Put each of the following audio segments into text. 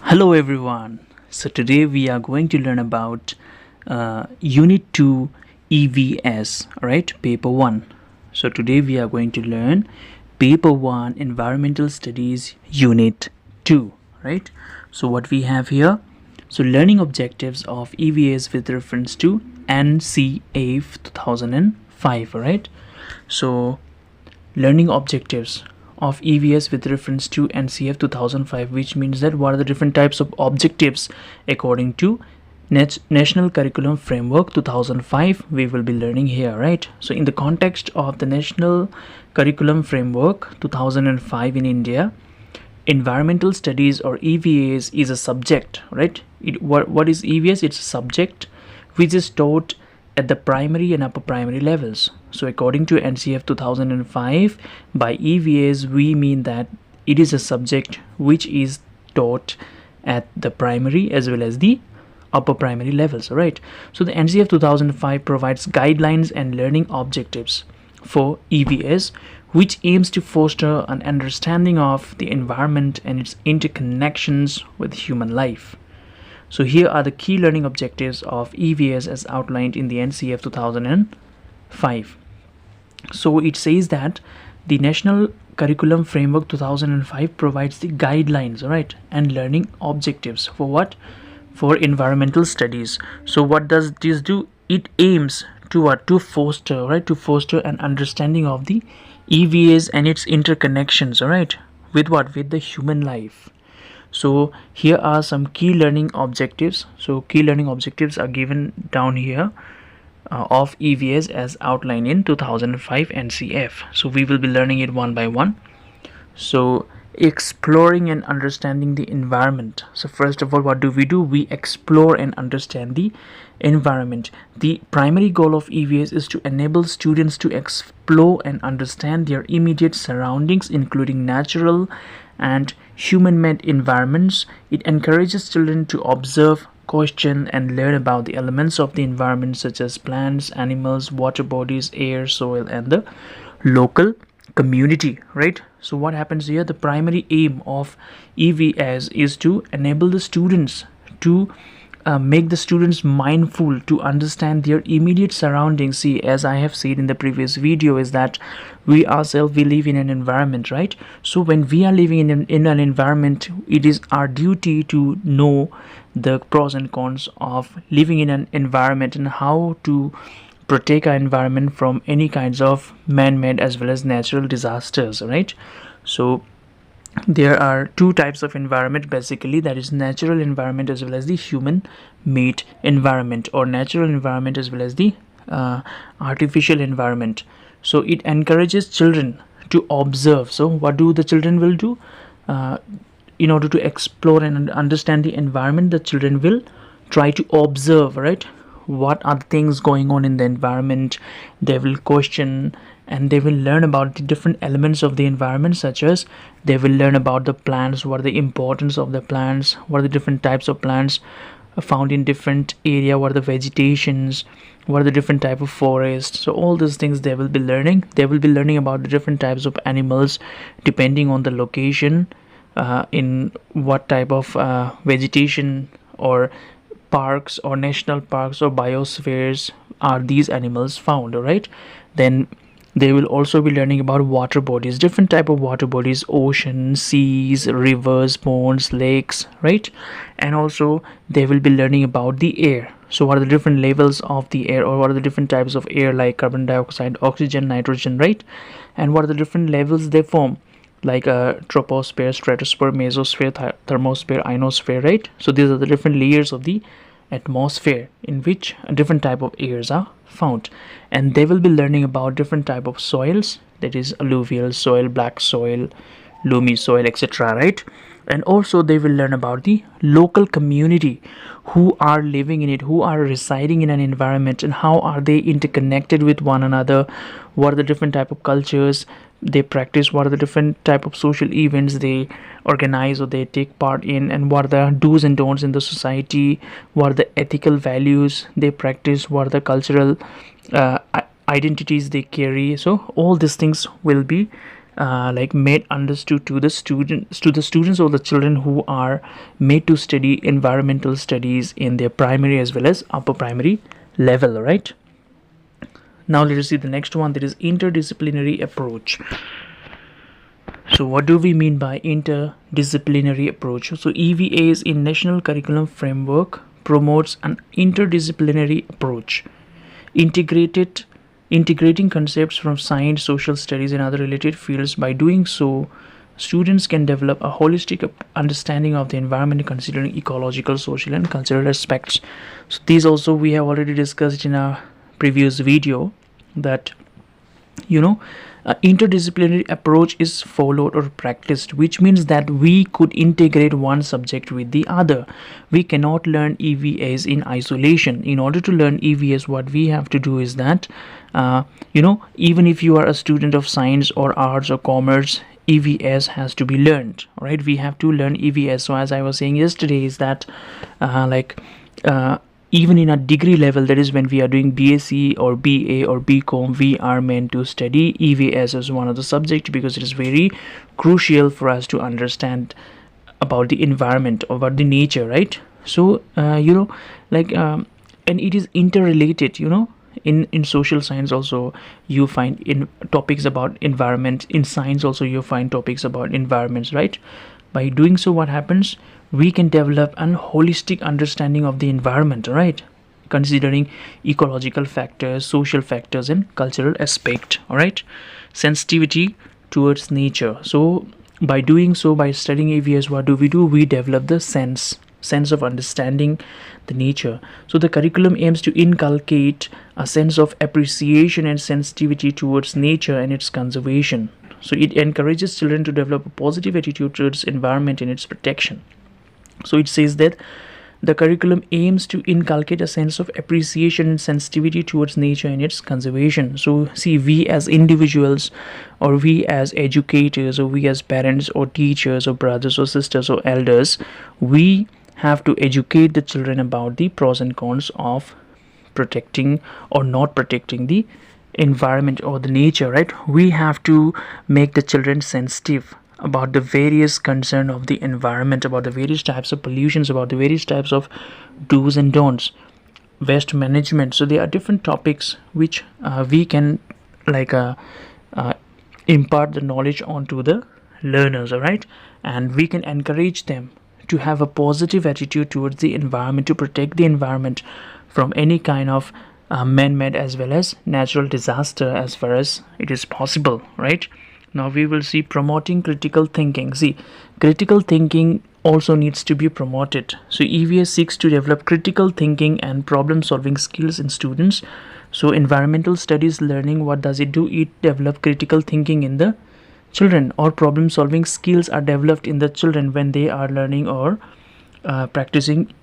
Hello everyone. So today we are going to learn about Unit 2 EVS, alright, Paper 1. So today we are going to learn Paper 1 Environmental Studies Unit 2, right? So what we have here, so learning objectives of EVS with reference to NCF 2005, right? So learning objectives of EVS with reference to NCF 2005, which means that what are the different types of objectives according to National Curriculum Framework 2005 we will be learning here, right? So in the context of the National Curriculum Framework 2005 in India, environmental studies or EVS is a subject, right? What is EVS? It's a subject which is taught at the primary and upper primary levels. So according to NCF 2005, by EVS we mean that it is a subject which is taught at the primary as well as the upper primary levels, right? So the NCF 2005 provides guidelines and learning objectives for EVS, which aims to foster an understanding of the environment and its interconnections with human life. So here are the key learning objectives of EVS as outlined in the NCF 2005. So it says that the National Curriculum Framework 2005 provides the guidelines, right, and learning objectives for what? For environmental studies. So what does this do? It aims to what? To foster, right, to foster an understanding of the EVS and its interconnections, right, with what? With the human life. So here are some key learning objectives. So key learning objectives are given down here of EVS as outlined in 2005 NCF. So we will be learning it one by one. So exploring and understanding the environment. So first of all, what do? We explore and understand the environment. The primary goal of EVS is to enable students to explore and understand their immediate surroundings, including natural and human-made environments. It encourages children to observe, question, and learn about the elements of the environment such as plants, animals, water bodies, air, soil, and the local community, right? So what happens here? The primary aim of EVS is to enable the students to make the students mindful to understand their immediate surroundings. See, as I have said in the previous video, is that we ourselves, we live in an environment, right? So when we are living in an environment, it is our duty to know the pros and cons of living in an environment and how to protect our environment from any kinds of man-made as well as natural disasters, right? So there are two types of environment basically, that is natural environment as well as the human made environment, or natural environment as well as the artificial environment. So it encourages children to observe. So what do the children will do? In order to explore and understand the environment, the children will try to observe, right? What are the things going on in the environment? They will question and they will learn about the different elements of the environment, such as they will learn about the plants, what are the importance of the plants, what are the different types of plants found in different area, what are the vegetations, what are the different type of forests. So all these things they will be learning. They will be learning about the different types of animals depending on the location, in what type of vegetation or parks or national parks or biospheres are these animals found, right? Then they will also be learning about water bodies, different type of water bodies, oceans, seas, rivers, ponds, lakes, right? And also they will be learning about the air. So what are the different levels of the air, or what are the different types of air, like carbon dioxide, oxygen, nitrogen, right? And what are the different levels they form, like troposphere, stratosphere, mesosphere, thermosphere, ionosphere, right? So these are the different layers of the atmosphere in which a different type of airs are found. And they will be learning about different type of soils, that is alluvial soil, black soil, loamy soil, etc., right? And also they will learn about the local community, who are living in it, who are residing in an environment, and how are they interconnected with one another, what are the different type of cultures they practice, what are the different type of social events they organize or they take part in, and what are the do's and don'ts in the society, what are the ethical values they practice, what are the cultural identities they carry. So all these things will be like made understood to the students or the children who are made to study environmental studies in their primary as well as upper primary level, right? Now let us see the next one, that is interdisciplinary approach. So what do we mean by interdisciplinary approach? So EVA's in National Curriculum Framework promotes an interdisciplinary approach, integrating concepts from science, social studies, and other related fields. By doing so, students can develop a holistic understanding of the environment, considering ecological, social, and cultural aspects. So these also we have already discussed in our previous video, that interdisciplinary approach is followed or practiced, which means that we could integrate one subject with the other. We cannot learn EVAs in isolation. In order to learn EVAs, what we have to do is that even if you are a student of science or arts or commerce, EVS has to be learned, right? We have to learn EVS. So as I was saying yesterday, is that even in a degree level, that is when we are doing BSc or BA or BCom, we are meant to study EVS as one of the subjects, because it is very crucial for us to understand about the environment, about the nature, right? So and it is interrelated. In social science also you find in topics about environment. In science also you find topics about environments, right? By doing so, what happens, we can develop a holistic understanding of the environment, right, considering ecological factors, social factors, and cultural aspect. All right, sensitivity towards nature. So by doing so, by studying EVS, what do? We develop the sense of understanding the nature. So the curriculum aims to inculcate a sense of appreciation and sensitivity towards nature and its conservation. So it encourages children to develop a positive attitude towards environment and its protection. So it says that the curriculum aims to inculcate a sense of appreciation and sensitivity towards nature and its conservation. So see, we as individuals, or we as educators, or we as parents or teachers or brothers or sisters or elders, we have to educate the children about the pros and cons of protecting or not protecting the environment or the nature, right? We have to make the children sensitive about the various concern of the environment, about the various types of pollutions, about the various types of do's and don'ts, waste management. So there are different topics which we can impart the knowledge onto the learners, all right? And we can encourage them to have a positive attitude towards the environment, to protect the environment from any kind of man-made as well as natural disaster as far as it is possible, right? Now we will see promoting critical thinking. See, critical thinking also needs to be promoted. So EVS seeks to develop critical thinking and problem solving skills in students. So environmental studies learning, what does it do? It develops critical thinking in the children, or problem solving skills are developed in the children when they are learning or practicing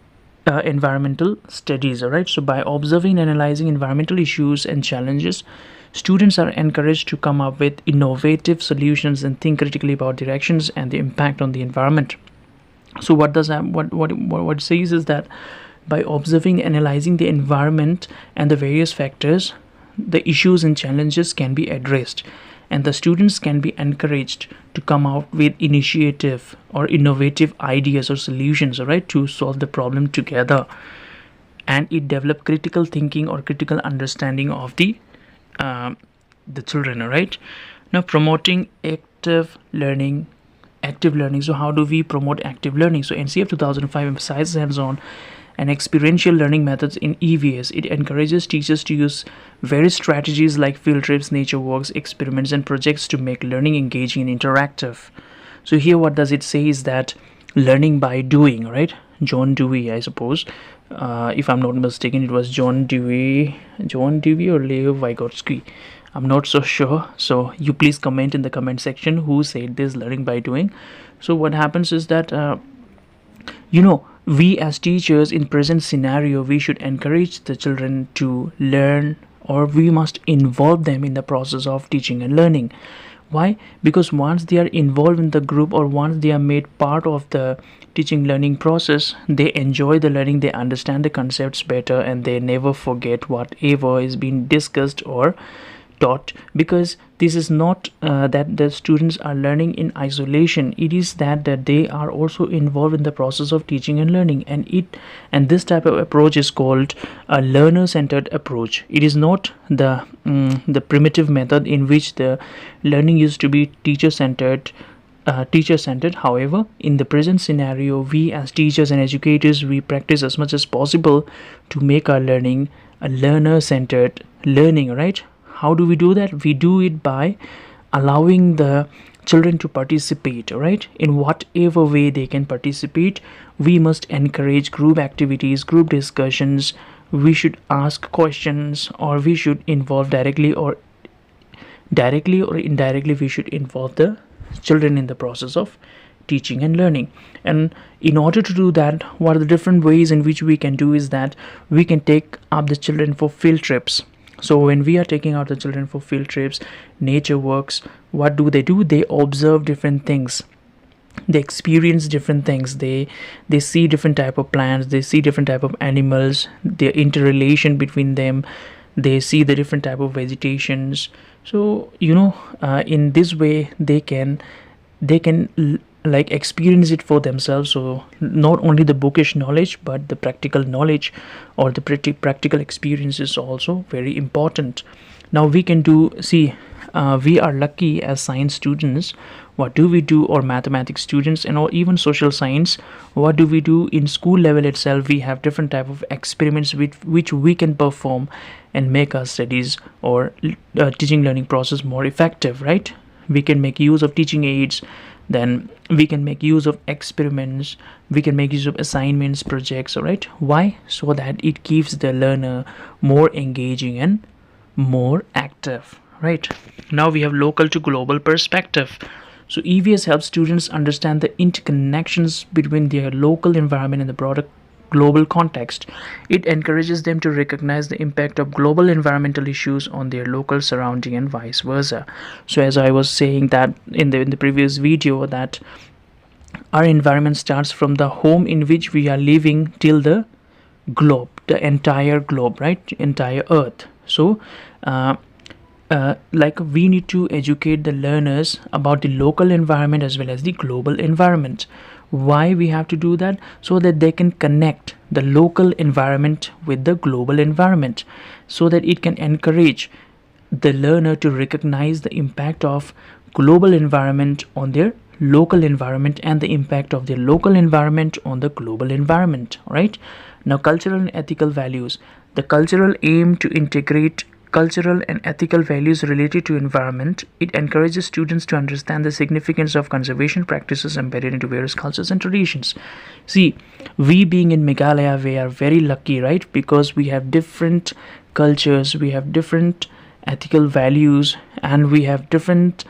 environmental studies. All right, so by observing and analyzing environmental issues and challenges, students are encouraged to come up with innovative solutions and think critically about directions and the impact on the environment. So what does that, what it says is that by observing and analyzing the environment and the various factors, the issues and challenges can be addressed, and the students can be encouraged to come out with initiative or innovative ideas or solutions, all right, to solve the problem together. And it develop critical thinking or critical understanding of the children. All right, now promoting active learning. So how do we promote active learning? So NCF 2005 emphasizes hands-on and experiential learning methods in EVS. It encourages teachers to use various strategies like field trips, nature walks, experiments, and projects to make learning engaging and interactive. So here what does it say is that learning by doing, right? John Dewey, I suppose, if I'm not mistaken, it was John Dewey or Leo Vygotsky. I'm not so sure, so you please comment in the comment section who said this, learning by doing. So what happens is that we as teachers in present scenario, we should encourage the children to learn, or we must involve them in the process of teaching and learning. Why? Because once they are involved in the group, or once they are made part of the teaching learning process, they enjoy the learning, they understand the concepts better, and they never forget whatever is being discussed or taught, because this is not that the students are learning in isolation. It is that they are also involved in the process of teaching and learning, and this type of approach is called a learner-centered approach. It is not the primitive method in which the learning used to be teacher-centered. However, in the present scenario, we as teachers and educators, we practice as much as possible to make our learning a learner-centered learning, right? How do we do that? We do it by allowing the children to participate, right? In whatever way they can participate. We must encourage group activities, group discussions. We should ask questions, or we should involve directly or indirectly, we should involve the children in the process of teaching and learning. And in order to do that, what are the different ways in which we can do is that we can take up the children for field trips. So when we are taking out the children for field trips, nature works, what do? They observe different things, they experience different things, they see different type of plants, they see different type of animals, their interrelation between them, they see the different type of vegetations. So in this way they can like experience it for themselves. So not only the bookish knowledge, but the practical knowledge or the practical experience is also very important. Now we can do, we are lucky as science students. What do we do? Or mathematics students, and or even social science, what do we do? In school level itself, we have different type of experiments which we can perform and make our studies or teaching learning process more effective, right? We can make use of teaching aids, then we can make use of experiments, we can make use of assignments, projects, all right? Why? So that it keeps the learner more engaging and more active, right? Now we have local to global perspective. So EVS helps students understand the interconnections between their local environment and the broader global context. It encourages them to recognize the impact of global environmental issues on their local surrounding and vice versa. So as I was saying that in the previous video, that our environment starts from the home in which we are living till the globe, the entire globe, right? Entire earth. So like we need to educate the learners about the local environment as well as the global environment. Why we have to do that? So that they can connect the local environment with the global environment, so that it can encourage the learner to recognize the impact of global environment on their local environment and the impact of their local environment on the global environment, right? Now cultural and ethical values. The cultural aim to integrate cultural and ethical values related to environment. It encourages students to understand the significance of conservation practices embedded into various cultures and traditions. See, we being in Meghalaya, we are very lucky, right? Because we have different cultures, we have different ethical values, and we have different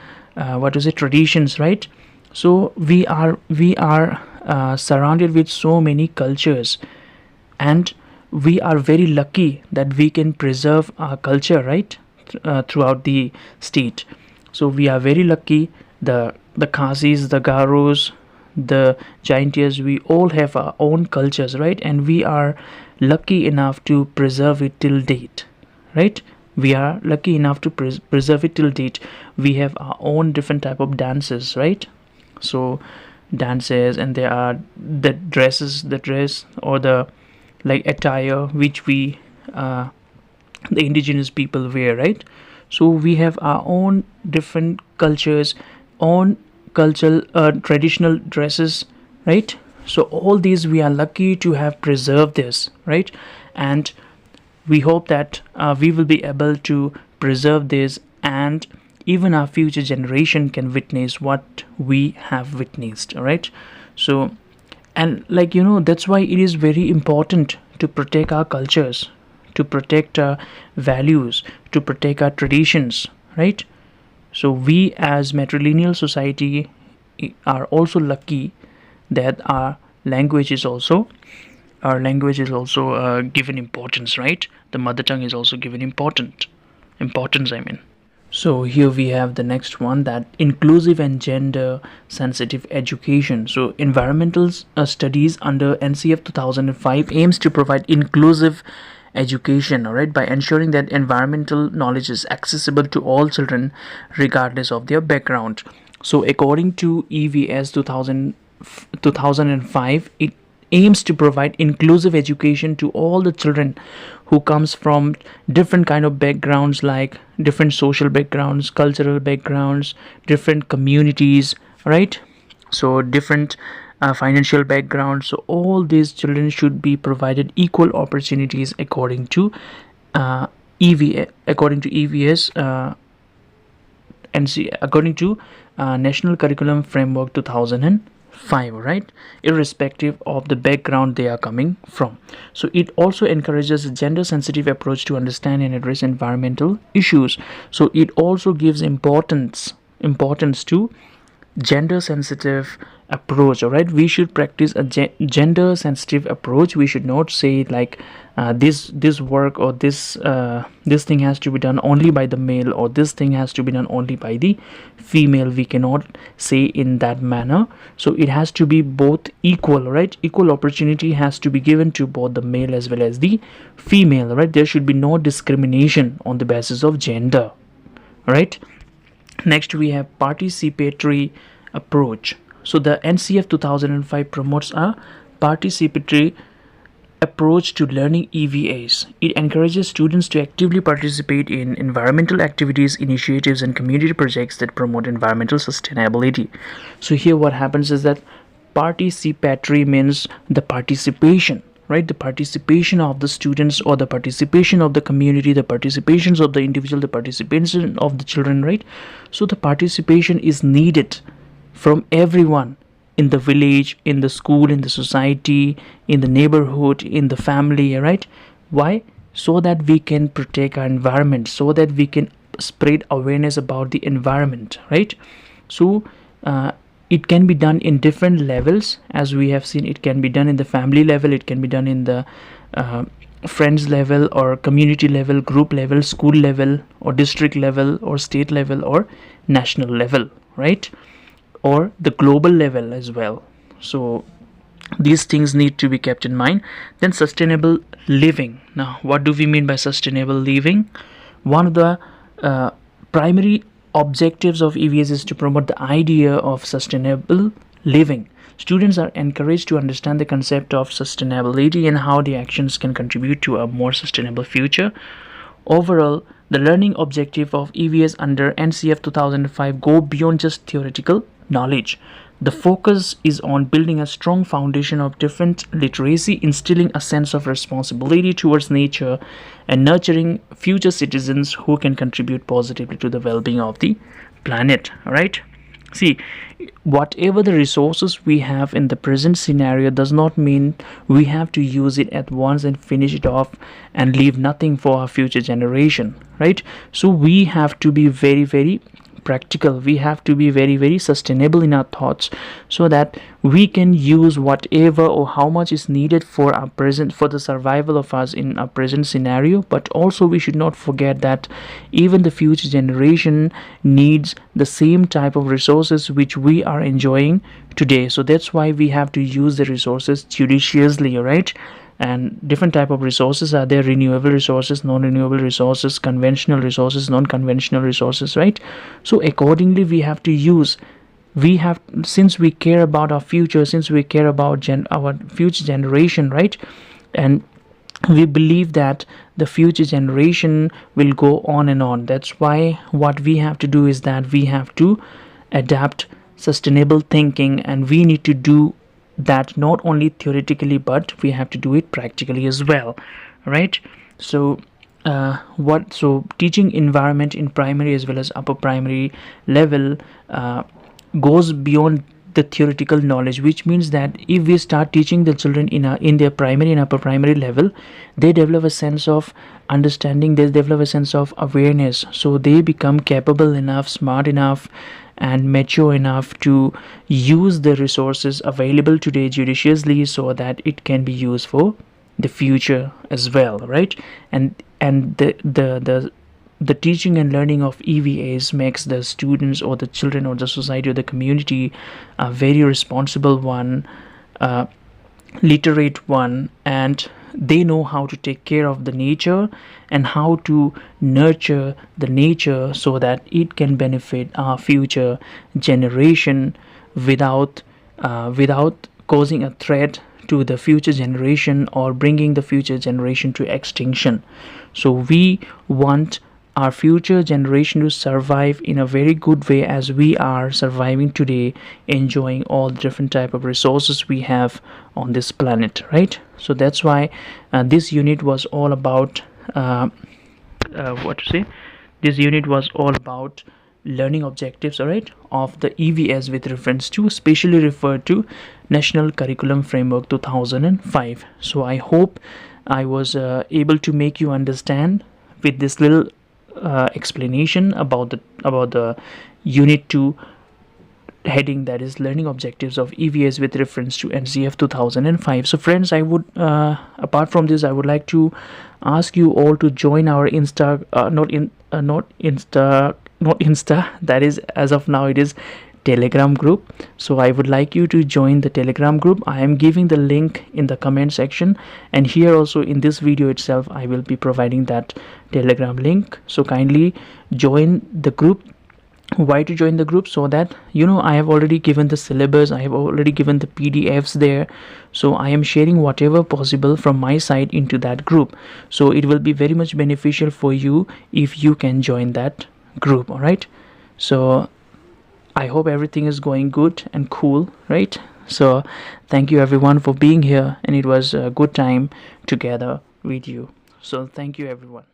traditions, right? So we are surrounded with so many cultures, and we are very lucky that we can preserve our culture, right, throughout the state. So we are very lucky. The Khazis, the Garos, the Jaintias, we all have our own cultures, right? And we are lucky enough to preserve it till date, right? We are lucky enough to preserve it till date. We have our own different type of dances, right? So dances, and there are the dress or the like attire which we the indigenous people wear, right? So we have our own different cultures, own cultural traditional dresses, right? So all these we are lucky to have preserved this, right? And we hope that we will be able to preserve this, and even our future generation can witness what we have witnessed, all right? So, and that's why it is very important to protect our cultures, to protect our values, to protect our traditions, right? So we as matrilineal society are also lucky that our language is also given importance, right? The mother tongue is also given importance, I mean. So here we have the next one, that inclusive and gender sensitive education. So environmental studies under NCF 2005 aims to provide inclusive education, all right, by ensuring that environmental knowledge is accessible to all children regardless of their background. So according to EVS 2005, it aims to provide inclusive education to all the children who comes from different kind of backgrounds, like different social backgrounds, cultural backgrounds, different communities, right? So different financial backgrounds. So all these children should be provided equal opportunities according to EVS according to National Curriculum Framework 2005, right, irrespective of the background they are coming from. So it also encourages a gender sensitive approach to understand and address environmental issues. So it also gives importance to gender sensitive approach. All right, we should practice a gender sensitive approach. We should not say like this work or this thing has to be done only by the male, or this thing has to be done only by the female. We cannot say in that manner. So it has to be both equal, right? Equal opportunity has to be given to both the male as well as the female, right? There should be no discrimination on the basis of gender, right? Next we have participatory approach. So the NCF 2005 promotes a participatory approach to learning EVAs. It encourages students to actively participate in environmental activities, initiatives, and community projects that promote environmental sustainability. So here what happens is that participatory means the participation, right? The participation of the students, or the participation of the community, the participations of the individual, the participation of the children, right? So the participation is needed from everyone in the village, in the school, in the society, in the neighborhood, in the family, right? Why? So that we can protect our environment, so that we can spread awareness about the environment, right? So it can be done in different levels. As we have seen, it can be done in the family level, it can be done in the friends level, or community level, group level, school level, or district level, or state level, or national level, right? Or the global level as well. So these things need to be kept in mind. Then sustainable living. Now what do we mean by sustainable living? One of the primary objectives of EVS is to promote the idea of sustainable living. Students are encouraged to understand the concept of sustainability and how the actions can contribute to a more sustainable future. Overall, the learning objective of EVS under NCF 2005 go beyond just theoretical knowledge. The focus is on building a strong foundation of different literacy, instilling a sense of responsibility towards nature, and nurturing future citizens who can contribute positively to the well-being of the planet. All right. See, whatever the resources we have in the present scenario does not mean we have to use it at once and finish it off and leave nothing for our future generation, right? So we have to be very, very practical. We have to be very, very sustainable in our thoughts, so that we can use whatever or how much is needed for our present, for the survival of us in our present scenario. But also we should not forget that even the future generation needs the same type of resources which we are enjoying today. So that's why we have to use the resources judiciously, right? And different type of resources are there: renewable resources, non-renewable resources, conventional resources, non-conventional resources, right? So accordingly we have to use, since we care about our future, since we care about our future generation, right? And we believe that the future generation will go on and on. That's why what we have to do is that we have to adapt sustainable thinking, and we need to do that not only theoretically, but we have to do it practically as well, right? So teaching environment in primary as well as upper primary level goes beyond the theoretical knowledge, which means that if we start teaching the children in their primary and upper primary level, they develop a sense of understanding, they develop a sense of awareness, so they become capable enough, smart enough, and mature enough to use the resources available today judiciously, so that it can be used for the future as well, right? And the teaching and learning of EVAs makes the students or the children or the society or the community a very responsible one, literate one, and they know how to take care of the nature and how to nurture the nature so that it can benefit our future generation without causing a threat to the future generation or bringing the future generation to extinction. So we want our future generation to survive in a very good way as we are surviving today, enjoying all the different type of resources we have on this planet, right? So that's why this unit was all about this unit was all about learning objectives, all right, of the EVS with reference to, especially referred to National Curriculum Framework 2005. So I hope I was able to make you understand with this little explanation about the unit 2 heading, that is learning objectives of EVS with reference to NCF 2005. So friends, I would apart from this, I would like to ask you all to join our not Insta, that is, as of now it is Telegram group. So I would like you to join the Telegram group. I am giving the link in the comment section, and here also in this video itself I will be providing that Telegram link. So kindly join the group. Why to join the group? So that I have already given the syllabus, I have already given the PDFs there, so I am sharing whatever possible from my side into that group. So it will be very much beneficial for you if you can join that group. All right, so I hope everything is going good and cool, right? So thank you everyone for being here, and it was a good time together with you. So thank you everyone.